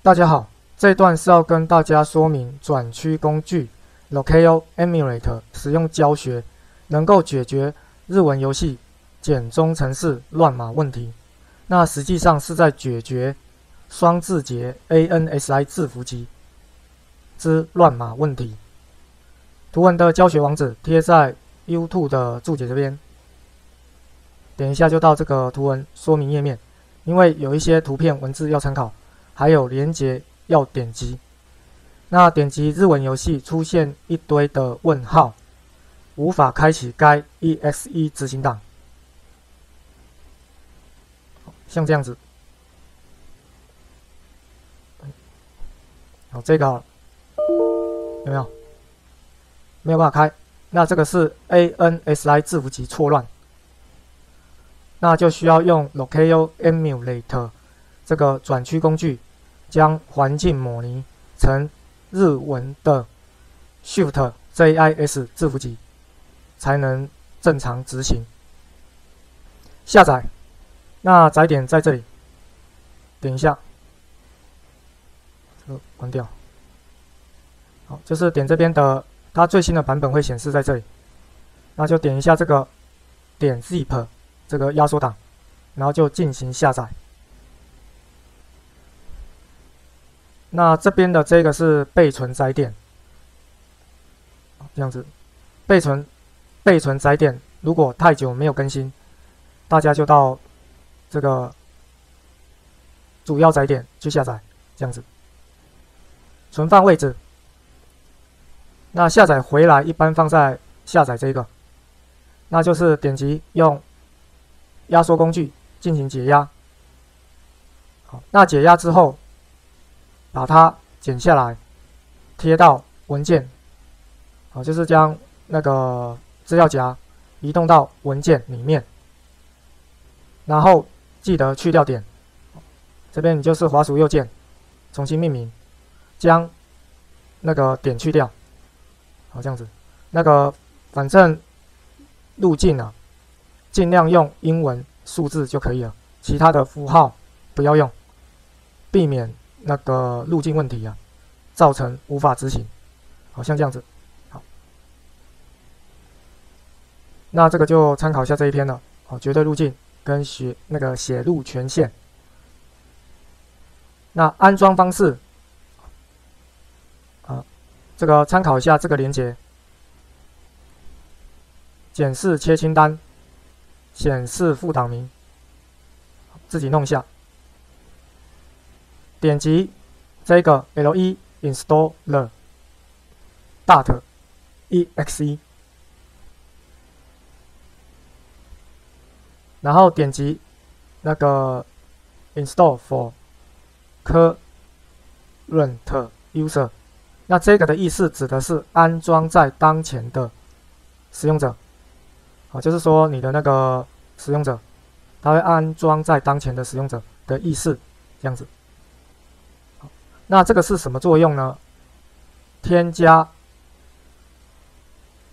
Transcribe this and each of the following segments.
大家好，这一段是要跟大家说明转区工具 Locale Emulator 使用教学，能够解决日文游戏简中程式乱码问题。那实际上是在解决双字节 ANSI 字符集之乱码问题。图文的教学网址贴在 YouTube 的注解这边，点一下就到这个图文说明页面。因为有一些图片文字要参考，还有连结要点击。那点击日文游戏出现一堆的问号，无法开启该 EXE 执行档，像这样子。好，这个好了，有没有？没有办法开。那这个是 ANSI 字符集错乱。那就需要用 Locale Emulator 这个转区工具，将环境模拟成日文的 Shift JIS 字符集，才能正常执行。下载，那载点在这里，点一下，这个关掉。好，就是点这边的，它最新的版本会显示在这里，那就点一下这个点 zip。这个压缩档，然后就进行下载。那这边的这个是备存载点，这样子，备存载点，如果太久没有更新，大家就到这个主要载点去下载，这样子。存放位置，那下载回来一般放在下载这个，那就是点击用压缩工具进行解压。好，那解压之后，把它剪下来，贴到文件。好，就是将那个资料夹移动到文件里面，然后记得去掉点。这边你就是滑鼠右键，重新命名，将那个点去掉。好，这样子。那个反正路径啊，尽量用英文数字就可以了，其他的符号不要用，避免那个路径问题啊，造成无法执行。好，像这样子。好，那这个就参考一下这一篇了。好，绝对路径跟写入权限。那安装方式这个参考一下这个连结，检视切清单。显示副档名，自己弄一下。点击这个 LE Installer .exe， 然后点击那个 Install for Current User， 那这个的意思指的是安装在当前的使用者。好，就是说你的那个使用者，它会安装在当前的使用者的意思，这样子。好，那这个是什么作用呢？添加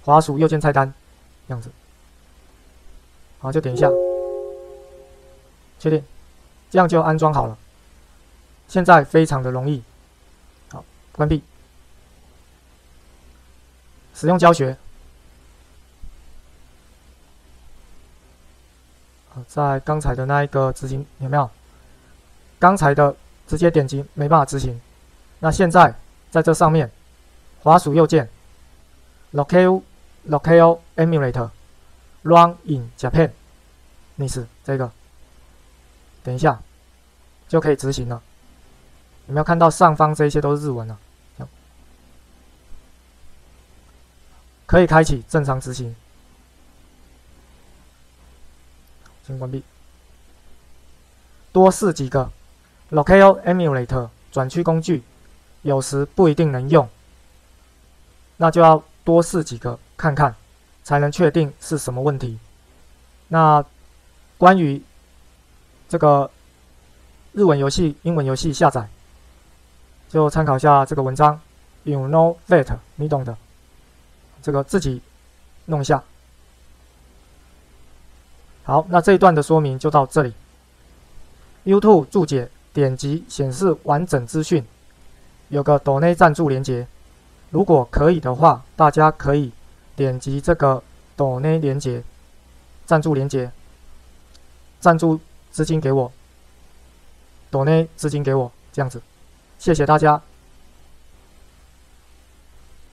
滑鼠右键菜单，这样子。好，就点一下，确定，这样就安装好了。现在非常的容易。好，关闭。使用教学。在刚才的那一个执行有没有？刚才的直接点击没办法执行。那现在在这上面，滑鼠右键 Locale Emulator Run in Japan， 你是这个，点一下就可以执行了。有没有看到上方这些都是日文了？可以开启正常执行。先关闭。多试几个 Locale Emulator 转区工具，有时不一定能用，那就要多试几个看看，才能确定是什么问题。那关于这个日文游戏、英文游戏下载，就参考一下这个文章 You know that， 你懂的，这个自己弄一下。好，那这一段的说明就到这里。YouTube 注解点击显示完整资讯，有个抖内赞助连结。如果可以的话，大家可以点击这个抖内连结，赞助连结，赞助资金给我，抖内资金给我，这样子。谢谢大家。